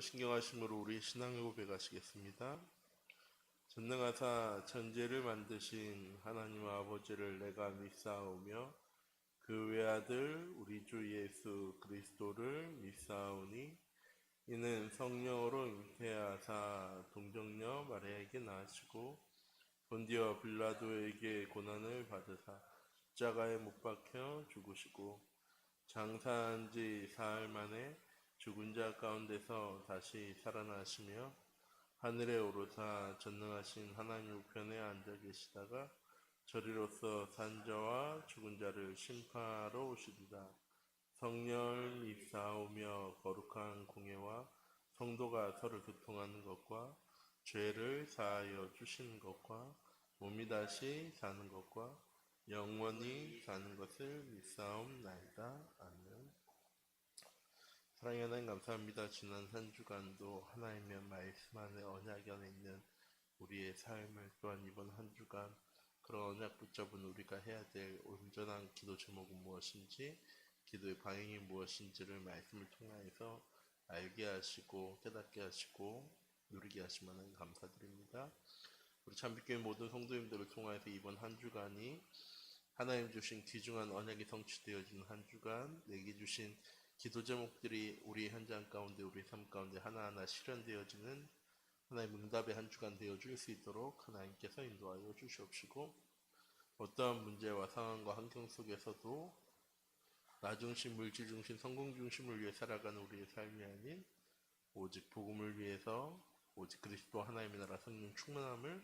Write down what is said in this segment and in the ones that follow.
신경하심으로 우리 신앙을 고백하시겠습니다. 전능하사 천지를 만드신 하나님 아버지를 내가 믿사오며 그 외아들 우리 주 예수 그리스도를 믿사오니 이는 성령으로 잉태하사 동정녀 마리아에게 낳으시고 본디오 빌라도에게 고난을 받으사 십자가에 못 박혀 죽으시고 장사한 지 사흘 만에 죽은 자 가운데서 다시 살아나시며 하늘에 오르사 전능하신 하나님 우편에 앉아 계시다가 저리로서 산자와 죽은 자를 심판하러 오시리라. 성령을 믿사오며 거룩한 공예와 성도가 서로 교통하는 것과 죄를 사하여 주시는 것과 몸이 다시 사는 것과 영원히 사는 것을 믿사옵나이다. 아멘. 사랑의 하나님 감사합니다. 지난 한 주간도 하나님의 말씀 안에 언약 안에 있는 우리의 삶을 또한 이번 한 주간 그런 언약 붙잡은 우리가 해야 될 온전한 기도 제목은 무엇인지 기도의 방향이 무엇인지를 말씀을 통하여서 알게 하시고 깨닫게 하시고 누리게 하시면 하나님 감사드립니다. 우리 참빛교회 모든 성도님들을 통하여서 이번 한 주간이 하나님 주신 귀중한 언약이 성취되어지는 한 주간 내게 주신 기도 제목들이 우리 현장 가운데 우리 삶 가운데 하나하나 실현되어지는 하나님 응답의 한 주간 되어줄 수 있도록 하나님께서 인도하여 주시옵시고 어떠한 문제와 상황과 환경 속에서도 나 중심, 물질 중심, 성공 중심을 위해 살아가는 우리의 삶이 아닌 오직 복음을 위해서 오직 그리스도 하나님의 나라 성령 충만함을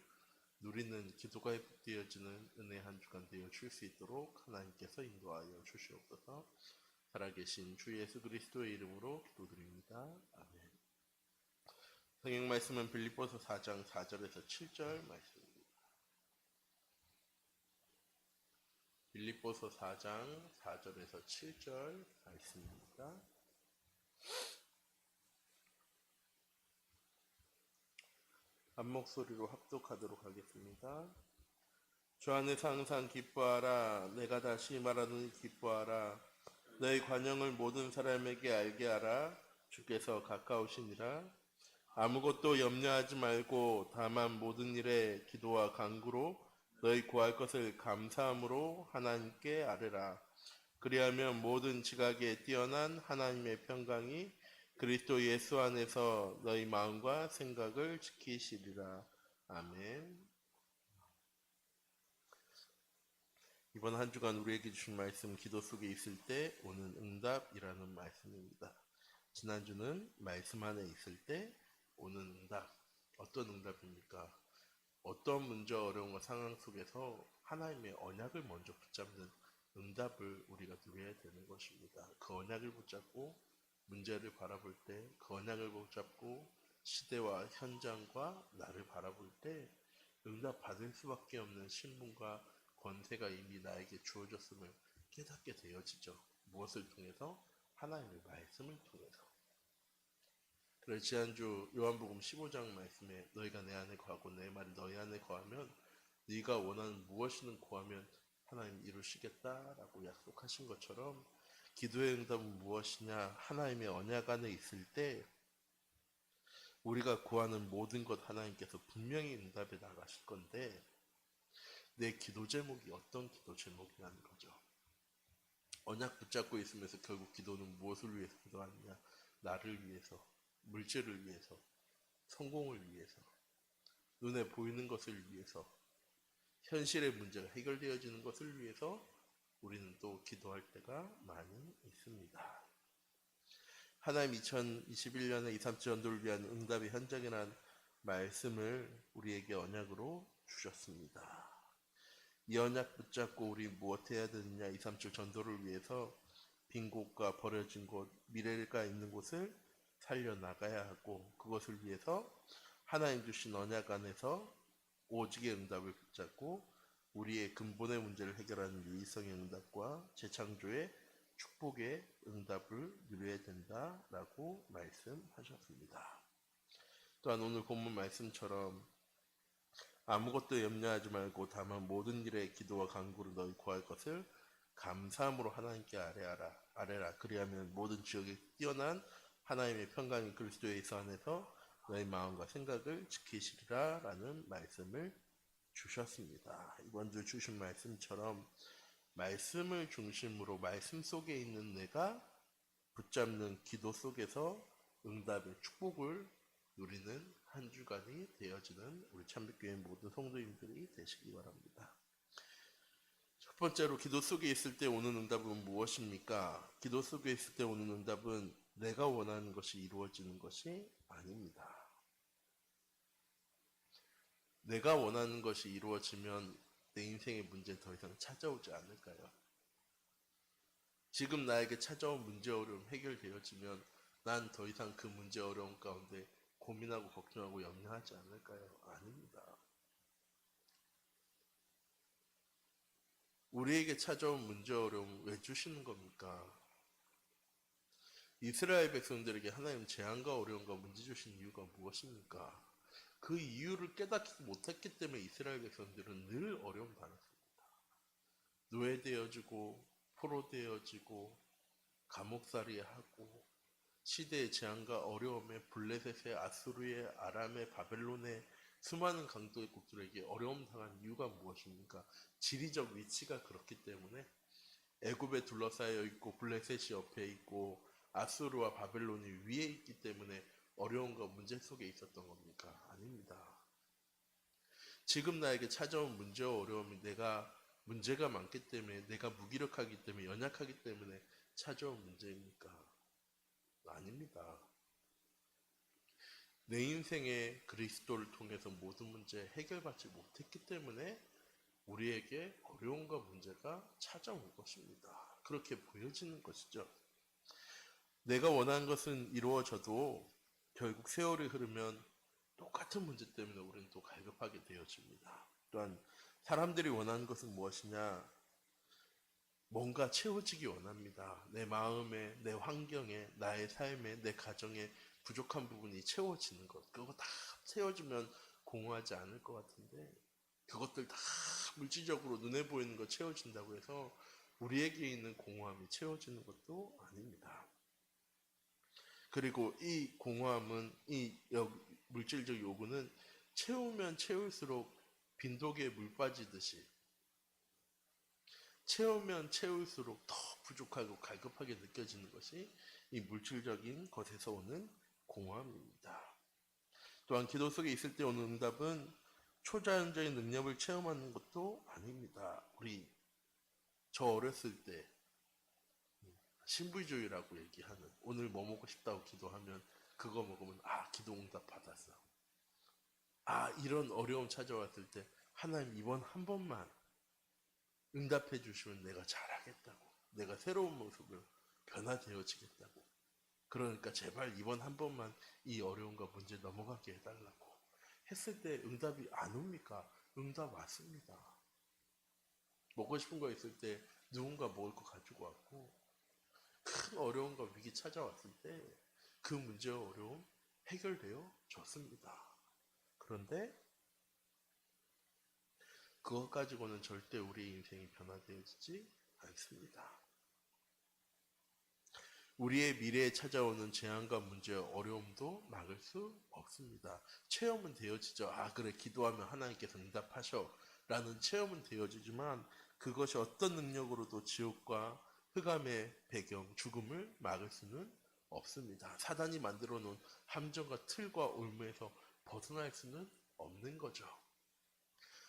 누리는 기도가 회복되어지는 은혜 한 주간 되어줄 수 있도록 하나님께서 인도하여 주시옵소서. 살아계신 주 예수 그리스도의 이름으로 기도드립니다. 아멘. 성경 말씀은 빌립보서 4장 4절에서 7절 말씀입니다. 빌립보서 4장 4절에서 7절 말씀입니다. 한 목소리로 합독하도록 하겠습니다. 주 안에서 항상 기뻐하라. 내가 다시 말하노니 기뻐하라. 너희 관용을 모든 사람에게 알게 하라. 주께서 가까우시니라. 아무것도 염려하지 말고 다만 모든 일에 기도와 간구로 너희 구할 것을 감사함으로 하나님께 아뢰라. 그리하면 모든 지각에 뛰어난 하나님의 평강이 그리스도 예수 안에서 너희 마음과 생각을 지키시리라. 아멘. 이번 한 주간 우리에게 주신 말씀 기도 속에 있을 때 오는 응답이라는 말씀입니다. 지난주는 말씀 안에 있을 때 오는 응답. 어떤 응답입니까? 어떤 문제 어려운 상황 속에서 하나님의 언약을 먼저 붙잡는 응답을 우리가 누려야 되는 것입니다. 그 언약을 붙잡고 문제를 바라볼 때 그 언약을 붙잡고 시대와 현장과 나를 바라볼 때 응답 받을 수밖에 없는 신분과 권세가 이미 나에게 주어졌음을 깨닫게 되어지죠. 무엇을 통해서? 하나님의 말씀을 통해서. 그래서 지난주 요한복음 15장 말씀에 너희가 내 안에 거하고 내 말이 너희 안에 거하면 네가 원하는 무엇이든 구하면 하나님 이루시겠다라고 약속하신 것처럼 기도의 응답은 무엇이냐? 하나님의 언약 안에 있을 때 우리가 구하는 모든 것 하나님께서 분명히 응답해 나가실 건데 내 기도 제목이 어떤 기도 제목이라는 거죠. 언약 붙잡고 있으면서 결국 기도는 무엇을 위해서 기도하느냐? 나를 위해서, 물질을 위해서, 성공을 위해서, 눈에 보이는 것을 위해서, 현실의 문제가 해결되어지는 것을 위해서 우리는 또 기도할 때가 많이 있습니다. 하나님 2021년에 2, 3주 전도를 위한 응답의 현장이라는 말씀을 우리에게 언약으로 주셨습니다. 이 언약 붙잡고 우리 무엇 해야 되느냐? 2, 3주 전도를 위해서 빈 곳과 버려진 곳, 미래가 있는 곳을 살려나가야 하고 그것을 위해서 하나님 주신 언약 안에서 오직의 응답을 붙잡고 우리의 근본의 문제를 해결하는 유의성의 응답과 재창조의 축복의 응답을 누려야 된다라고 말씀하셨습니다. 또한 오늘 본문 말씀처럼 아무것도 염려하지 말고 다만 모든 일에 기도와 간구로 너희 구할 것을 감사함으로 하나님께 아뢰라. 그리하면 모든 지역에 뛰어난 하나님의 평강이 그리스도 예수 안에서 너의 마음과 생각을 지키시리라 라는 말씀을 주셨습니다. 이번 주 주신 말씀처럼 말씀을 중심으로 말씀 속에 있는 내가 붙잡는 기도 속에서 응답의 축복을 누리는 한 주간이 되어지는 우리 참빛교회 모든 성도님들이 되시기 바랍니다. 첫 번째로 기도 속에 있을 때 오는 응답은 무엇입니까? 기도 속에 있을 때 오는 응답은 내가 원하는 것이 이루어지는 것이 아닙니다. 내가 원하는 것이 이루어지면 내 인생의 문제는 더 이상 찾아오지 않을까요? 지금 나에게 찾아온 문제 어려움 해결되어지면 난 더 이상 그 문제 어려움 가운데 고민하고 걱정하고 염려하지 않을까요? 아닙니다. 우리에게 찾아온 문제 어려움 왜 주시는 겁니까? 이스라엘 백성들에게 하나님 재앙과 어려움과 문제 주신 이유가 무엇입니까? 그 이유를 깨닫지 못했기 때문에 이스라엘 백성들은 늘 어려움 당했습니다. 노예되어지고 포로되어지고 감옥살이 하고 시대의 재앙과 어려움에 블레셋의 아수르의 아람의 바벨론의 수많은 강대국들에게 어려움 당한 이유가 무엇입니까? 지리적 위치가 그렇기 때문에 애굽에 둘러싸여 있고 블레셋이 옆에 있고 아수르와 바벨론이 위에 있기 때문에 어려움과 문제 속에 있었던 겁니까? 아닙니다. 지금 나에게 찾아온 문제와 어려움이 내가 문제가 많기 때문에 내가 무기력하기 때문에 연약하기 때문에 찾아온 문제입니까? 아닙니다. 내 인생에 그리스도를 통해서 모든 문제 해결받지 못했기 때문에 우리에게 어려움과 문제가 찾아온 것입니다. 그렇게 보여지는 것이죠. 내가 원하는 것은 이루어져도 결국 세월이 흐르면 똑같은 문제 때문에 우리는 또 갈급하게 되어집니다. 또한 사람들이 원하는 것은 무엇이냐? 뭔가 채워지기 원합니다. 내 마음에, 내 환경에, 나의 삶에, 내 가정에 부족한 부분이 채워지는 것. 그거 다 채워지면 공허하지 않을 것 같은데 그것들 다 물질적으로 눈에 보이는 거 채워진다고 해서 우리에게 있는 공허함이 채워지는 것도 아닙니다. 그리고 이 공허함은, 이 물질적 요구는 채우면 채울수록 빈독에 물 빠지듯이 채우면 채울수록 더 부족하고 갈급하게 느껴지는 것이 이 물질적인 것에서 오는 공허함입니다. 또한 기도 속에 있을 때 오는 응답은 초자연적인 능력을 체험하는 것도 아닙니다. 저 어렸을 때 신부주의라고 얘기하는 오늘 뭐 먹고 싶다고 기도하면 그거 먹으면 기도 응답 받았어. 이런 어려움 찾아왔을 때 하나님 이번 한 번만 응답해 주시면 내가 잘하겠다고. 내가 새로운 모습으로 변화되어지겠다고. 그러니까 제발 이번 한 번만 이 어려움과 문제 넘어가게 해달라고 했을 때 응답이 안 옵니까? 응답 왔습니다. 먹고 싶은 거 있을 때 누군가 먹을 거 가지고 왔고 큰 어려움과 위기 찾아왔을 때 그 문제와 어려움 해결되어 졌습니다. 그런데 그것 가지고는 절대 우리의 인생이 변화되어지지 않습니다. 우리의 미래에 찾아오는 재앙과 문제, 어려움도 막을 수 없습니다. 체험은 되어지죠. 그래 기도하면 하나님께서 응답하셔 라는 체험은 되어지지만 그것이 어떤 능력으로도 지옥과 흑암의 배경, 죽음을 막을 수는 없습니다. 사단이 만들어 놓은 함정과 틀과 올무에서 벗어날 수는 없는 거죠.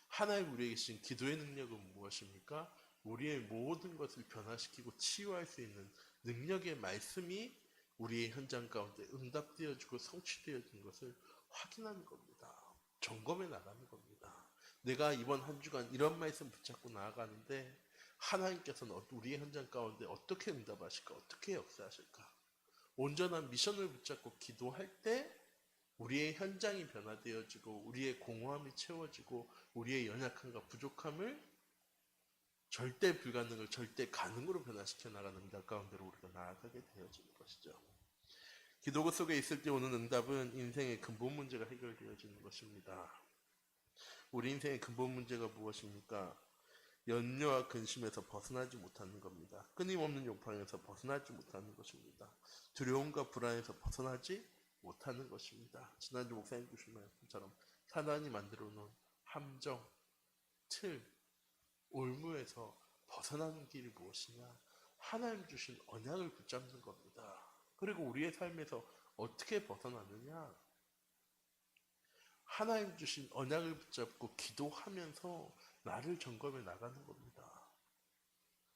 하나님 우리에게 주신 기도의 능력은 무엇입니까? 우리의 모든 것을 변화시키고 치유할 수 있는 능력의 말씀이 우리의 현장 가운데 응답되어지고 성취되어진 것을 확인하는 겁니다. 점검해 나가는 겁니다. 내가 이번 한 주간 이런 말씀 붙잡고 나아가는데 하나님께서는 우리의 현장 가운데 어떻게 응답하실까? 어떻게 역사하실까? 온전한 미션을 붙잡고 기도할 때 우리의 현장이 변화되어지고 우리의 공허함이 채워지고 우리의 연약함과 부족함을 절대 불가능을 절대 가능으로 변화시켜 나가는 응답 가운데로 우리가 나아가게 되어지는 것이죠. 기도 속에 있을 때 오는 응답은 인생의 근본 문제가 해결되어지는 것입니다. 우리 인생의 근본 문제가 무엇입니까? 염려와 근심에서 벗어나지 못하는 겁니다. 끊임없는 욕망에서 벗어나지 못하는 것입니다. 두려움과 불안에서 벗어나지 못하는 것입니다. 지난주 목사님 주신 말씀처럼 사단이 만들어 놓은 함정, 틀, 올무에서 벗어나는 길이 무엇이냐? 하나님 주신 언약을 붙잡는 겁니다. 그리고 우리의 삶에서 어떻게 벗어나느냐? 하나님 주신 언약을 붙잡고 기도하면서 나를 점검해 나가는 겁니다.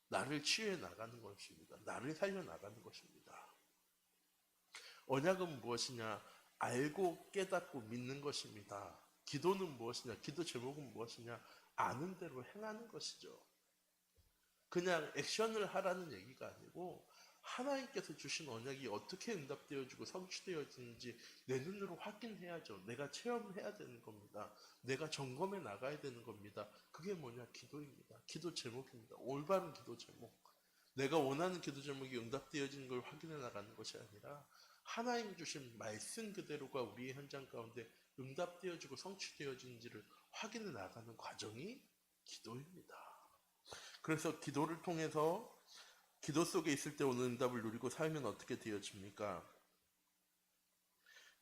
나를 치유해 나가는 것입니다. 나를 살려 나가는 것입니다. 언약은 무엇이냐? 알고 깨닫고 믿는 것입니다. 기도는 무엇이냐? 기도 제목은 무엇이냐? 아는 대로 행하는 것이죠. 그냥 액션을 하라는 얘기가 아니고 하나님께서 주신 언약이 어떻게 응답되어지고 성취되어지는지 내 눈으로 확인해야죠. 내가 체험해야 되는 겁니다. 내가 점검해 나가야 되는 겁니다. 그게 뭐냐? 기도입니다. 기도 제목입니다. 올바른 기도 제목. 내가 원하는 기도 제목이 응답되어지는 걸 확인해 나가는 것이 아니라 하나님 주신 말씀 그대로가 우리의 현장 가운데 응답되어지고 성취되어지는지를 확인해 나가는 과정이 기도입니다. 그래서 기도를 통해서 기도 속에 있을 때 오는 응답을 누리고 살면 어떻게 되어집니까?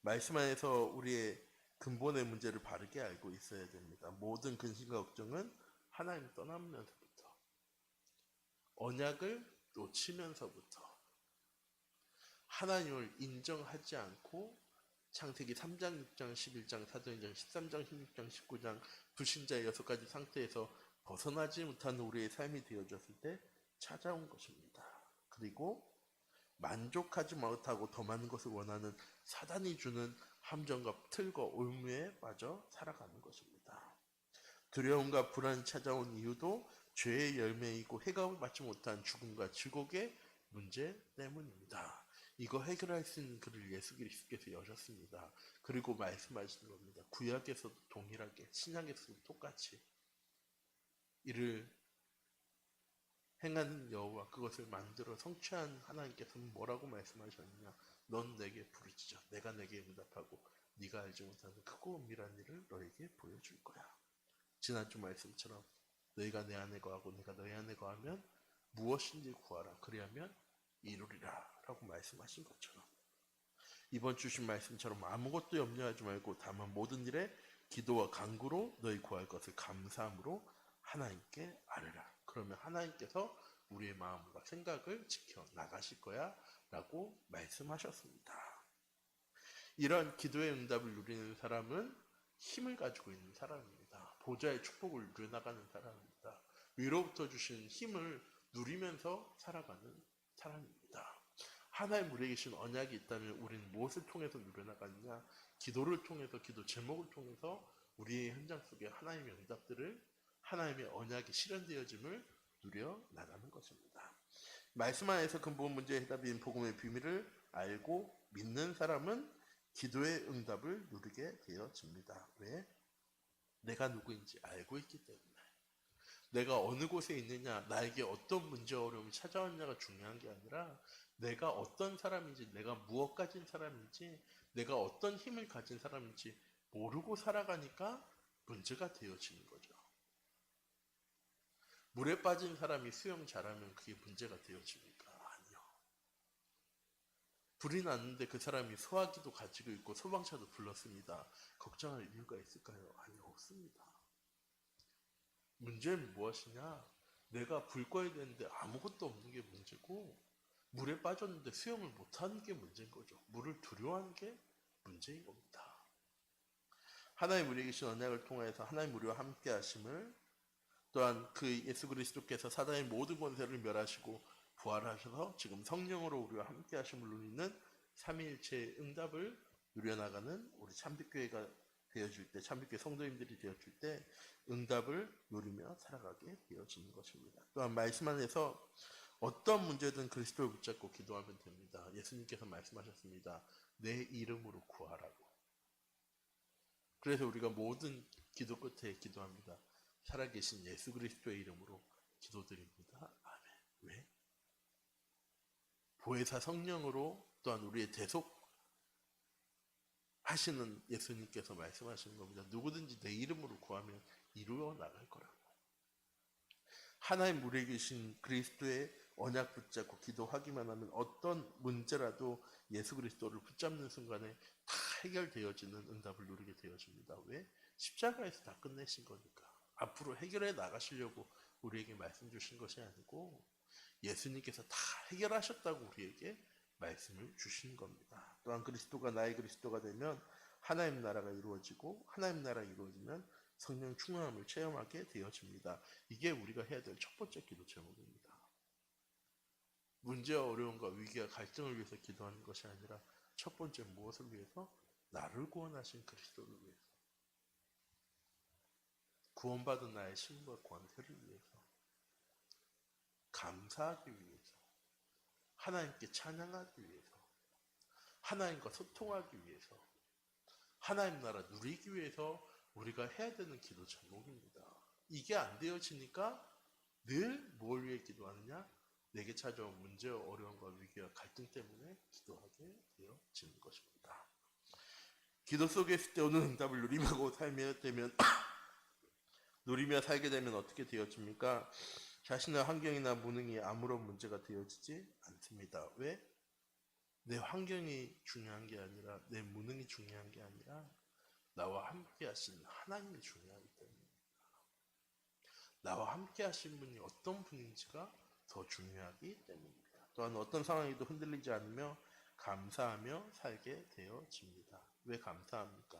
말씀 안에서 우리의 근본의 문제를 바르게 알고 있어야 됩니다. 모든 근심과 걱정은 하나님 떠나면서부터, 언약을 놓치면서부터, 하나님을 인정하지 않고 창세기 3장, 6장, 11장, 사도행전 13장, 16장, 19장 불신자의 6가지 상태에서 벗어나지 못하는 우리의 삶이 되어졌을 때 찾아온 것입니다. 그리고 만족하지 못하고 더 많은 것을 원하는 사단이 주는 함정과 틀과 올무에 빠져 살아가는 것입니다. 두려움과 불안이 찾아온 이유도 죄의 열매이고 해결을 받지 못한 죽음과 지옥의 문제 때문입니다. 이거 해결할 수 있는 길을 예수 그리스도께서 여셨습니다. 그리고 말씀하시는 겁니다. 구약에서도 동일하게, 신약에서도 똑같이 이를 행하는 여호와, 그것을 만들어 성취한 하나님께서는 뭐라고 말씀하셨느냐? 넌 내게 부르짖어 내가 내게 응답하고 네가 알지 못하는 크고 은밀한 일을 너에게 보여줄 거야. 지난주 말씀처럼 너희가 내 안에 거하고 내가 너희 안에 거하면 무엇인지 구하라. 그리하면 이루리라 라고 말씀하신 것처럼 이번 주신 말씀처럼 아무것도 염려하지 말고 다만 모든 일에 기도와 간구로 너희 구할 것을 감사함으로 하나님께 아뢰라. 그러면 하나님께서 우리의 마음과 생각을 지켜 나가실 거야 라고 말씀하셨습니다. 이런 기도의 응답을 누리는 사람은 힘을 가지고 있는 사람입니다. 보좌의 축복을 누려나가는 사람입니다. 위로부터 주신 힘을 누리면서 살아가는 사람입니다. 하나님 우리에게 계신 언약이 있다면 우리는 무엇을 통해서 누려나가느냐? 기도를 통해서, 기도 제목을 통해서 우리의 현장 속에 하나님의 응답들을, 하나님의 언약이 실현되어짐을 누려나가는 것입니다. 말씀 안에서 근본 문제의 해답인 복음의 비밀을 알고 믿는 사람은 기도의 응답을 누리게 되어집니다. 왜? 내가 누구인지 알고 있기 때문에. 내가 어느 곳에 있느냐, 나에게 어떤 문제와 어려움이 찾아왔냐가 중요한 게 아니라 내가 어떤 사람인지, 내가 무엇 가진 사람인지, 내가 어떤 힘을 가진 사람인지 모르고 살아가니까 문제가 되어지는 거죠. 물에 빠진 사람이 수영 잘하면 그게 문제가 되어집니까? 아니요. 불이 났는데 그 사람이 소화기도 가지고 있고 소방차도 불렀습니다. 걱정할 이유가 있을까요? 아니요, 없습니다. 문제는 무엇이냐? 내가 불 꺼야 되는데 아무것도 없는 게 문제고 물에 빠졌는데 수영을 못하는 게 문제인 거죠. 물을 두려워하는 게 문제인 겁니다. 하나님 우리에게 주신 언약을 통해서 하나님 우리와 함께 하심을, 또한 그 예수 그리스도께서 사단의 모든 권세를 멸하시고 부활하셔서 지금 성령으로 우리와 함께 하심을 누리는 삼위일체의 응답을 누려나가는 우리 참빛교회가 되어질 때, 참빛교회 성도님들이 되어질 때 응답을 누리며 살아가게 되어지는 것입니다. 또한 말씀 안에서 어떤 문제든 그리스도를 붙잡고 기도하면 됩니다. 예수님께서 말씀하셨습니다. 내 이름으로 구하라고. 그래서 우리가 모든 기도 끝에 기도합니다. 살아계신 예수 그리스도의 이름으로 기도드립니다. 아멘. 왜? 보혜사 성령으로, 또한 우리의 대속 하시는 예수님께서 말씀하시는 겁니다. 누구든지 내 이름으로 구하면 이루어 나갈 거라고. 하나님 우리에 계신 그리스도의 언약 붙잡고 기도하기만 하면 어떤 문제라도 예수 그리스도를 붙잡는 순간에 다 해결되어지는 응답을 누리게 되어집니다. 왜? 십자가에서 다 끝내신 거니까. 앞으로 해결해 나가시려고 우리에게 말씀 주신 것이 아니고 예수님께서 다 해결하셨다고 우리에게 말씀을 주신 겁니다. 또한 그리스도가 나의 그리스도가 되면 하나님 나라가 이루어지고 하나님 나라가 이루어지면 성령 충만함을 체험하게 되어집니다. 이게 우리가 해야 될 첫 번째 기도 제목입니다. 문제와 어려움과 위기와 갈등을 위해서 기도하는 것이 아니라 첫 번째 무엇을 위해서? 나를 구원하신 그리스도를 위해서. 구원받은 나의 신과 권세를 위해서. 감사하기 위해서. 하나님께 찬양하기 위해서. 하나님과 소통하기 위해서. 하나님 나라 누리기 위해서 우리가 해야 되는 기도 제목입니다. 이게 안 되어지니까 늘 뭘 위해 기도하느냐? 내게 찾아온 문제와 어려움과 위기와 갈등 때문에 기도하게 되어지는 것입니다. 기도 속에 있을 때 오는 응답을 누리며 살게 되면 어떻게 되어집니까? 자신의 환경이나 무능이 아무런 문제가 되어지지 않습니다. 왜? 내 환경이 중요한 게 아니라 내 무능이 중요한 게 아니라 나와 함께 하신 하나님이 중요하기 때문입니다. 나와 함께 하신 분이 어떤 분인지가 더 중요하기 때문입니다. 또한 어떤 상황에도 흔들리지 않으며 감사하며 살게 되어집니다. 왜 감사합니까?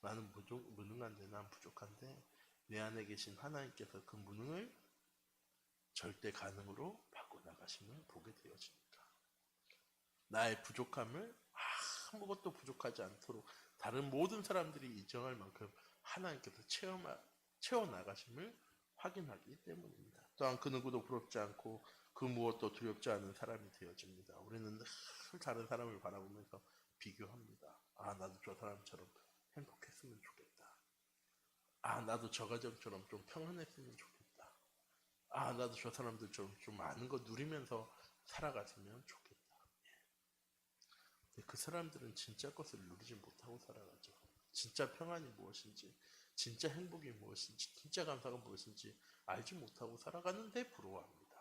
나는 무능한데, 난 부족한데 내 안에 계신 하나님께서 그 무능을 절대 가능으로 바꿔나가심을 보게 되어집니다. 나의 부족함을 아무것도 부족하지 않도록 다른 모든 사람들이 인정할 만큼 하나님께서 채워나가심을 확인하기 때문입니다. 또한 그 누구도 부럽지 않고 그 무엇도 두렵지 않은 사람이 되어집니다. 우리는 늘 다른 사람을 바라보면서 비교합니다. 나도 저 사람처럼 행복했으면 좋겠다. 나도 저 가정처럼 좀 평안했으면 좋겠다. 나도 저 사람들처럼 좀 많은 거 누리면서 살아갔으면 좋겠다. 그 사람들은 진짜 것을 누리지 못하고 살아가죠. 진짜 평안이 무엇인지, 진짜 행복이 무엇인지, 진짜 감사가 무엇인지 알지 못하고 살아가는데 부러워합니다.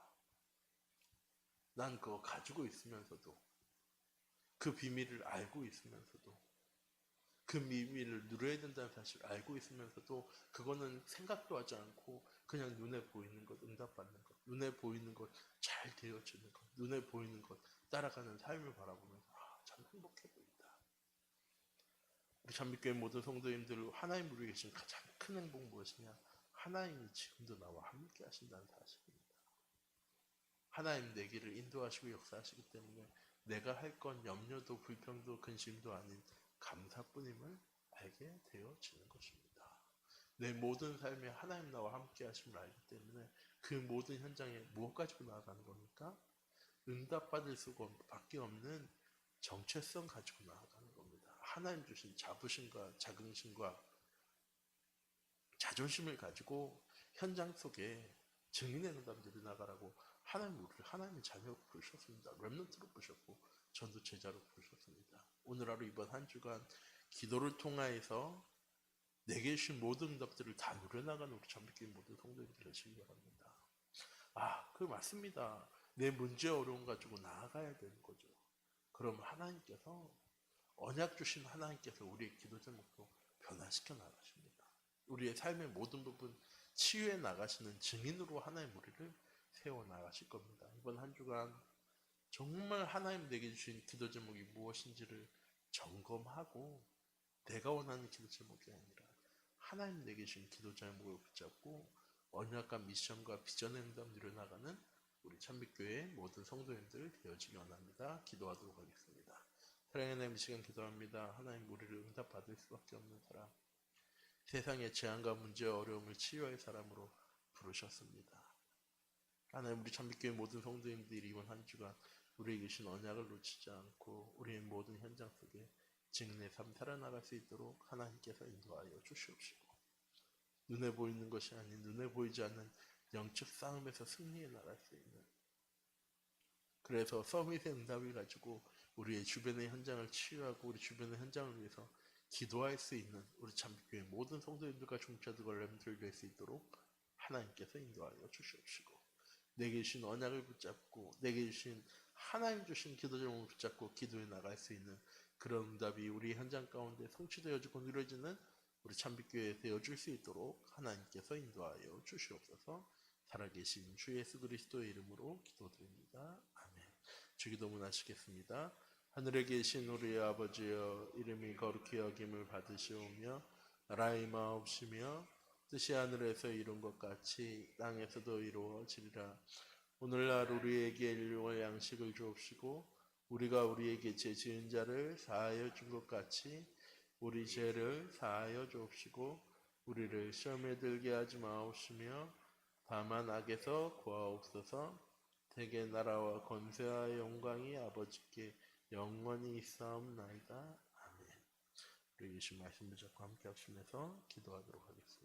난 그거 가지고 있으면서도, 그 비밀을 알고 있으면서도, 그 비밀을 누려야 된다는 사실을 알고 있으면서도 그거는 생각도 하지 않고 그냥 눈에 보이는 것, 응답받는 것, 눈에 보이는 것, 잘 되어지는 것, 눈에 보이는 것 따라가는 삶을 바라보면서 참 행복해 보인다. 우리 잠빛교회 모든 성도님들, 하나님 우리 계신 가장 큰 행복 무엇이냐? 하나님이 지금도 나와 함께 하신다는 사실입니다. 하나님 내 길을 인도하시고 역사하시기 때문에 내가 할 건 염려도 불평도 근심도 아닌 감사뿐임을 알게 되어지는 것입니다. 내 모든 삶에 하나님 나와 함께 하심을 알기 때문에 그 모든 현장에 무엇 가지고 나아가는 겁니까? 응답받을 수밖에 없는 정체성 가지고 나아가는 겁니다. 하나님 주신 자부심과 자긍심과 자존심을 가지고 현장 속에 증인의 응답들이 나가라고 우리를 하나님의 자녀로 부르셨습니다. 렘넌트로 부르셨고 전도 제자로 부르셨습니다. 오늘 하루 이번 한 주간 기도를 통하여서 내게 주신 모든 응답들을 다 누려나가는 우리 잠빛교회 모든 성도님들 되시기 바랍니다. 그 맞습니다. 내 문제 어려움 가지고 나아가야 되는 거죠. 그럼 하나님께서 언약 주신 하나님께서 우리의 기도 제목도 변화시켜 나가십니다. 우리의 삶의 모든 부분 치유해 나가시는 증인으로 하나님 우리를 세워 나가실 겁니다. 이번 한 주간 정말 하나님 내게 주신 기도 제목이 무엇인지를 점검하고 내가 원하는 기도 제목이 아니라 하나님 내게 주신 기도 제목을 붙잡고 언약과 미션과 비전의 응답 누려나가는 우리 참빛교회 모든 성도님들 되어지기 원합니다. 기도하도록 하겠습니다. 사랑하는 하나님, 이 시간 기도합니다. 하나님 우리를 응답받을 수밖에 없는 사람, 세상의 재앙과 문제와 어려움을 치유할 사람으로 부르셨습니다. 하나님 우리 참빛교회 모든 성도님들이 이번 한 주간 우리에게 주신 언약을 놓치지 않고 우리의 모든 현장 속에 증인의 삶 살아나갈 수 있도록 하나님께서 인도하여 주시옵시고 눈에 보이는 것이 아닌 눈에 보이지 않는 영적 싸움에서 승리해 나갈 수 있는, 그래서 서밋의 응답을 가지고 우리의 주변의 현장을 치유하고 우리 주변의 현장을 위해서 기도할 수 있는 우리 참빛교회 모든 성도님들과 중차들과 렘들을 될 수 있도록 하나님께서 인도하여 주시옵시고 내게 주신 언약을 붙잡고 내게 주신 하나님 주신 기도 제목을 붙잡고 기도해 나갈 수 있는 그런 응답이 우리 현장 가운데 성취되어지고 누려지는 우리 참빛교회에 되어줄 수 있도록 하나님께서 인도하여 주시옵소서. 살아계신 주 예수 그리스도의 이름으로 기도드립니다. 아멘. 주기도문 하시겠습니다. 하늘에 계신 우리의 아버지여, 이름이 거룩히 여김을 받으시오며 나라의 마옵시며 뜻이 하늘에서 이룬 것 같이 땅에서도 이루어지리라. 오늘날 우리에게 일용할 양식을 주옵시고 우리가 우리에게 죄 지은 자를 사하여 준 것 같이 우리 죄를 사하여 주옵시고 우리를 시험에 들게 하지 마옵시며 다만 악에서 구하옵소서. 대개 나라와 권세와 영광이 아버지께 영원히 있사옵나이다. 아멘. 우리 예수 말씀 붙잡고 함께 합심해서 기도하도록 하겠습니다.